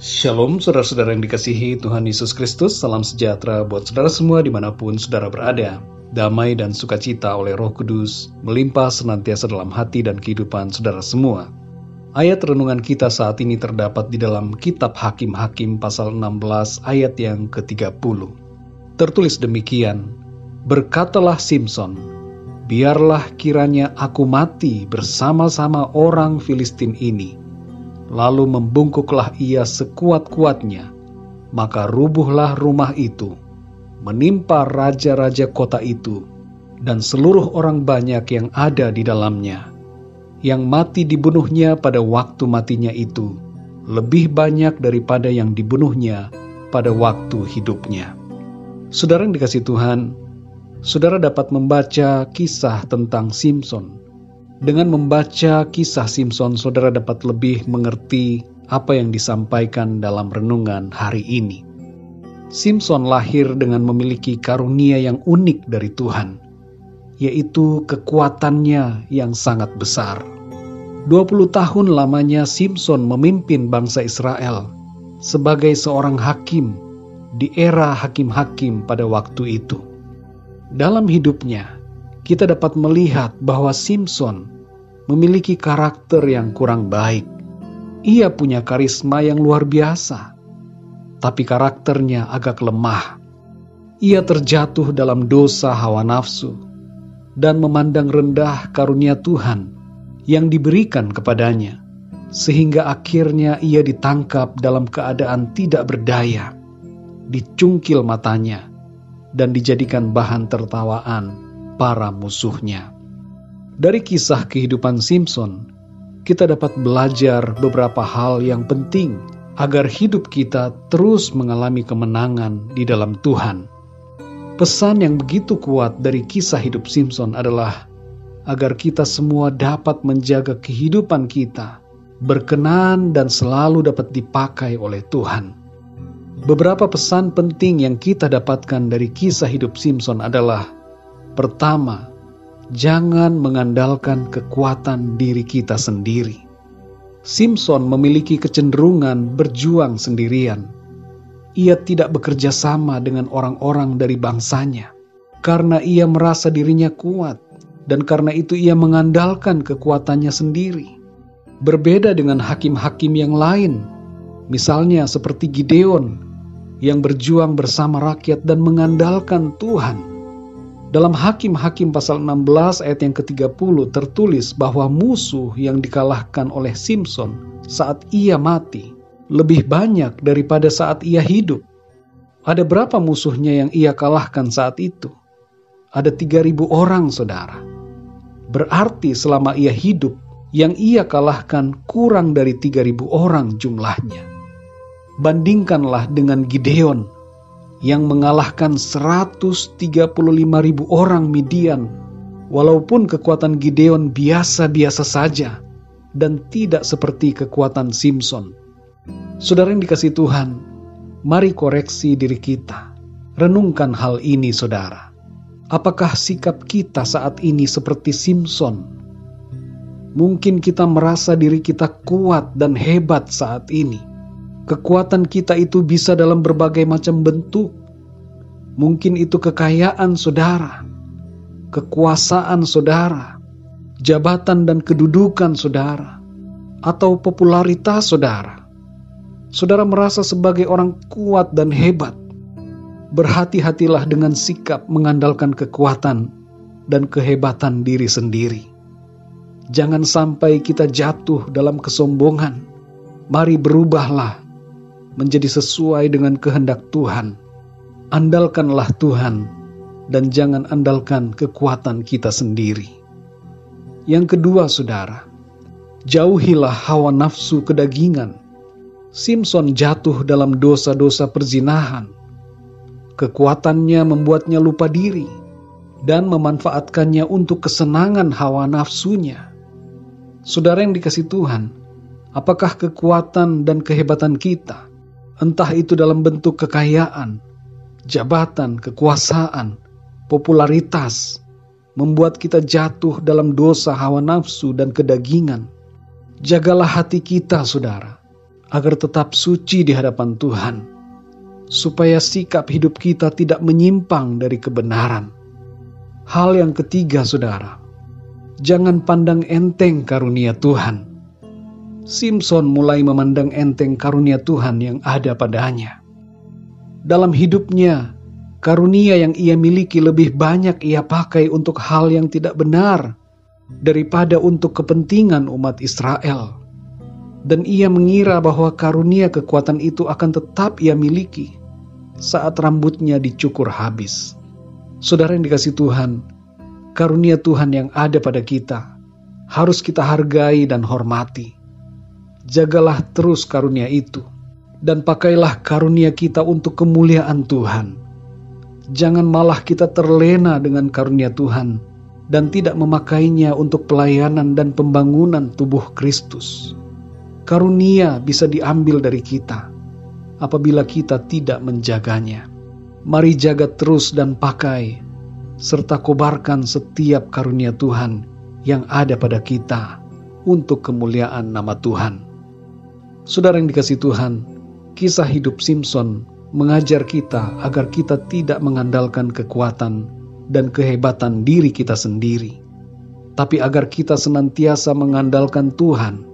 Shalom saudara-saudara yang dikasihi Tuhan Yesus Kristus. Salam sejahtera buat saudara semua dimanapun saudara berada. Damai dan sukacita oleh Roh Kudus melimpah senantiasa dalam hati dan kehidupan saudara semua. Ayat renungan kita saat ini terdapat di dalam kitab Hakim-Hakim pasal 16 ayat yang ke-30. Tertulis demikian, "Berkatalah Simson, biarlah kiranya aku mati bersama-sama orang Filistin ini." Lalu membungkuklah ia sekuat-kuatnya, maka rubuhlah rumah itu, menimpa raja-raja kota itu, dan seluruh orang banyak yang ada di dalamnya. Yang mati dibunuhnya pada waktu matinya itu, lebih banyak daripada yang dibunuhnya pada waktu hidupnya. Saudara yang dikasihi Tuhan, saudara dapat membaca kisah tentang Simson. Dengan membaca kisah Simson, saudara dapat lebih mengerti apa yang disampaikan dalam renungan hari ini. Simson lahir dengan memiliki karunia yang unik dari Tuhan, yaitu kekuatannya yang sangat besar. 20 tahun lamanya Simson memimpin bangsa Israel sebagai seorang hakim di era hakim-hakim pada waktu itu. Dalam hidupnya, kita dapat melihat bahwa Simson memiliki karakter yang kurang baik. Ia punya karisma yang luar biasa, tapi karakternya agak lemah. Ia terjatuh dalam dosa hawa nafsu dan memandang rendah karunia Tuhan yang diberikan kepadanya, sehingga akhirnya ia ditangkap dalam keadaan tidak berdaya, dicungkil matanya, dan dijadikan bahan tertawaan para musuhnya. Dari kisah kehidupan Simson, kita dapat belajar beberapa hal yang penting agar hidup kita terus mengalami kemenangan di dalam Tuhan. Pesan yang begitu kuat dari kisah hidup Simson adalah agar kita semua dapat menjaga kehidupan kita berkenan dan selalu dapat dipakai oleh Tuhan. Beberapa pesan penting yang kita dapatkan dari kisah hidup Simson adalah: pertama, jangan mengandalkan kekuatan diri kita sendiri. Simson memiliki kecenderungan berjuang sendirian. Ia tidak bekerja sama dengan orang-orang dari bangsanya, karena ia merasa dirinya kuat, dan karena itu ia mengandalkan kekuatannya sendiri. Berbeda dengan hakim-hakim yang lain, misalnya seperti Gideon, yang berjuang bersama rakyat dan mengandalkan Tuhan. Dalam Hakim-Hakim pasal 16 ayat yang ke-30 tertulis bahwa musuh yang dikalahkan oleh Simson saat ia mati lebih banyak daripada saat ia hidup. Ada berapa musuhnya yang ia kalahkan saat itu? Ada 3.000 orang, saudara. Berarti selama ia hidup, yang ia kalahkan kurang dari 3.000 orang jumlahnya. Bandingkanlah dengan Gideon yang mengalahkan 135.000 orang Midian, walaupun kekuatan Gideon biasa-biasa saja dan tidak seperti kekuatan Simson. Saudara yang dikasihi Tuhan, mari koreksi diri kita. Renungkan hal ini, saudara. Apakah sikap kita saat ini seperti Simson? Mungkin kita merasa diri kita kuat dan hebat saat ini. Kekuatan kita itu bisa dalam berbagai macam bentuk. Mungkin itu kekayaan saudara, kekuasaan saudara, jabatan dan kedudukan saudara, atau popularitas saudara. Saudara merasa sebagai orang kuat dan hebat. Berhati-hatilah dengan sikap mengandalkan kekuatan dan kehebatan diri sendiri. Jangan sampai kita jatuh dalam kesombongan. Mari berubahlah menjadi sesuai dengan kehendak Tuhan. Andalkanlah Tuhan dan jangan andalkan kekuatan kita sendiri. Yang kedua, saudara, jauhilah hawa nafsu kedagingan. Simson jatuh dalam dosa-dosa perzinahan. Kekuatannya membuatnya lupa diri dan memanfaatkannya untuk kesenangan hawa nafsunya. Saudara yang dikasihi Tuhan, apakah kekuatan dan kehebatan kita, entah itu dalam bentuk kekayaan, jabatan, kekuasaan, popularitas, membuat kita jatuh dalam dosa hawa nafsu dan kedagingan? Jagalah hati kita, saudara, agar tetap suci di hadapan Tuhan, supaya sikap hidup kita tidak menyimpang dari kebenaran. Hal yang ketiga, saudara, jangan pandang enteng karunia Tuhan. Simson mulai memandang enteng karunia Tuhan yang ada padanya. Dalam hidupnya, karunia yang ia miliki lebih banyak ia pakai untuk hal yang tidak benar daripada untuk kepentingan umat Israel. Dan ia mengira bahwa karunia kekuatan itu akan tetap ia miliki saat rambutnya dicukur habis. Saudara yang dikasihi Tuhan, karunia Tuhan yang ada pada kita harus kita hargai dan hormati. Jagalah terus karunia itu, dan pakailah karunia kita untuk kemuliaan Tuhan. Jangan malah kita terlena dengan karunia Tuhan dan tidak memakainya untuk pelayanan dan pembangunan tubuh Kristus. Karunia bisa diambil dari kita apabila kita tidak menjaganya. Mari jaga terus dan pakai, serta kobarkan setiap karunia Tuhan yang ada pada kita untuk kemuliaan nama Tuhan. Saudara yang dikasihi Tuhan, kisah hidup Simson mengajar kita agar kita tidak mengandalkan kekuatan dan kehebatan diri kita sendiri, tapi agar kita senantiasa mengandalkan Tuhan.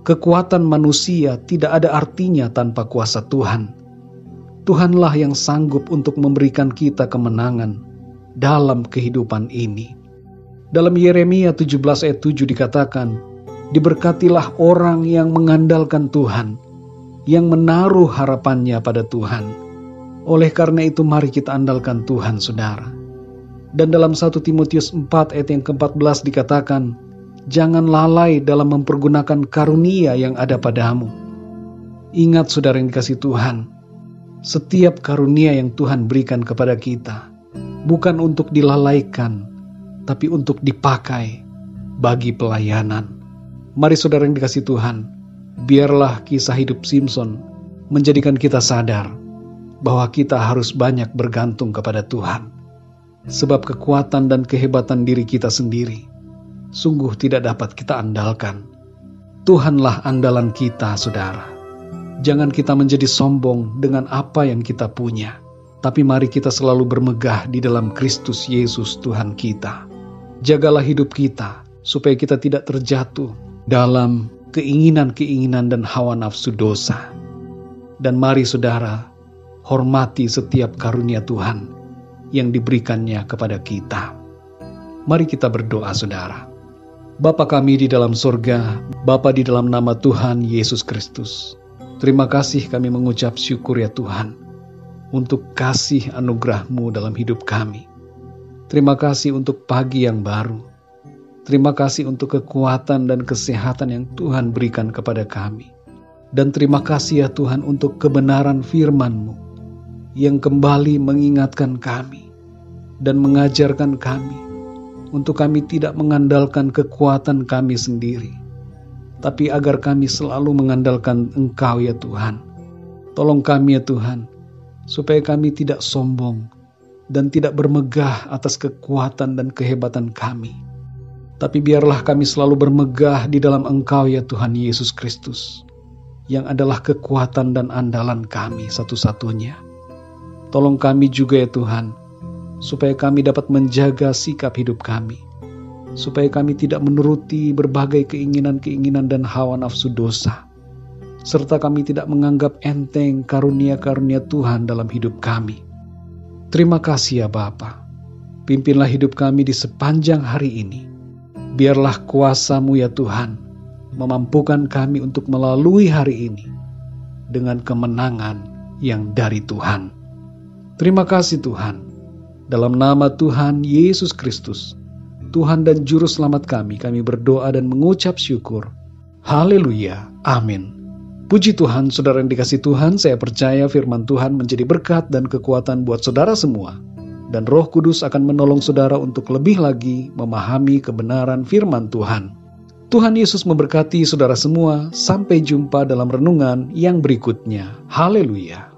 Kekuatan manusia tidak ada artinya tanpa kuasa Tuhan. Tuhanlah yang sanggup untuk memberikan kita kemenangan dalam kehidupan ini. Dalam Yeremia 17 ayat 7 dikatakan, diberkatilah orang yang mengandalkan Tuhan, yang menaruh harapannya pada Tuhan. Oleh karena itu mari kita andalkan Tuhan, saudara. Dan dalam 1 Timotius 4 ayat yang ke-14 dikatakan, jangan lalai dalam mempergunakan karunia yang ada padamu. Ingat saudara yang dikasihi Tuhan, setiap karunia yang Tuhan berikan kepada kita bukan untuk dilalaikan, tapi untuk dipakai bagi pelayanan. Mari saudara yang dikasihi Tuhan, biarlah kisah hidup Simson menjadikan kita sadar bahwa kita harus banyak bergantung kepada Tuhan. Sebab kekuatan dan kehebatan diri kita sendiri sungguh tidak dapat kita andalkan. Tuhanlah andalan kita, saudara. Jangan kita menjadi sombong dengan apa yang kita punya, tapi mari kita selalu bermegah di dalam Kristus Yesus Tuhan kita. Jagalah hidup kita, supaya kita tidak terjatuh dalam keinginan-keinginan dan hawa nafsu dosa. Dan mari saudara, hormati setiap karunia Tuhan yang diberikannya kepada kita. Mari kita berdoa, saudara. Bapa kami di dalam surga, Bapa di dalam nama Tuhan Yesus Kristus, terima kasih kami mengucap syukur ya Tuhan, untuk kasih anugerah-Mu dalam hidup kami. Terima kasih untuk pagi yang baru. Terima kasih untuk kekuatan dan kesehatan yang Tuhan berikan kepada kami. Dan terima kasih ya Tuhan untuk kebenaran firman-Mu, yang kembali mengingatkan kami dan mengajarkan kami untuk kami tidak mengandalkan kekuatan kami sendiri, tapi agar kami selalu mengandalkan Engkau ya Tuhan. Tolong kami ya Tuhan, supaya kami tidak sombong dan tidak bermegah atas kekuatan dan kehebatan kami, tapi biarlah kami selalu bermegah di dalam Engkau ya Tuhan Yesus Kristus, yang adalah kekuatan dan andalan kami satu-satunya. Tolong kami juga ya Tuhan, supaya kami dapat menjaga sikap hidup kami, supaya kami tidak menuruti berbagai keinginan-keinginan dan hawa nafsu dosa, serta kami tidak menganggap enteng karunia-karunia Tuhan dalam hidup kami. Terima kasih ya Bapa. Pimpinlah hidup kami di sepanjang hari ini. Biarlah kuasa-Mu ya Tuhan memampukan kami untuk melalui hari ini dengan kemenangan yang dari Tuhan. Terima kasih Tuhan. Dalam nama Tuhan Yesus Kristus, Tuhan dan Juru Selamat kami berdoa dan mengucap syukur. Haleluya. Amin. Puji Tuhan, saudara yang dikasihi Tuhan, saya percaya firman Tuhan menjadi berkat dan kekuatan buat saudara semua. Dan Roh Kudus akan menolong saudara untuk lebih lagi memahami kebenaran firman Tuhan. Tuhan Yesus memberkati saudara semua. Sampai jumpa dalam renungan yang berikutnya. Haleluya.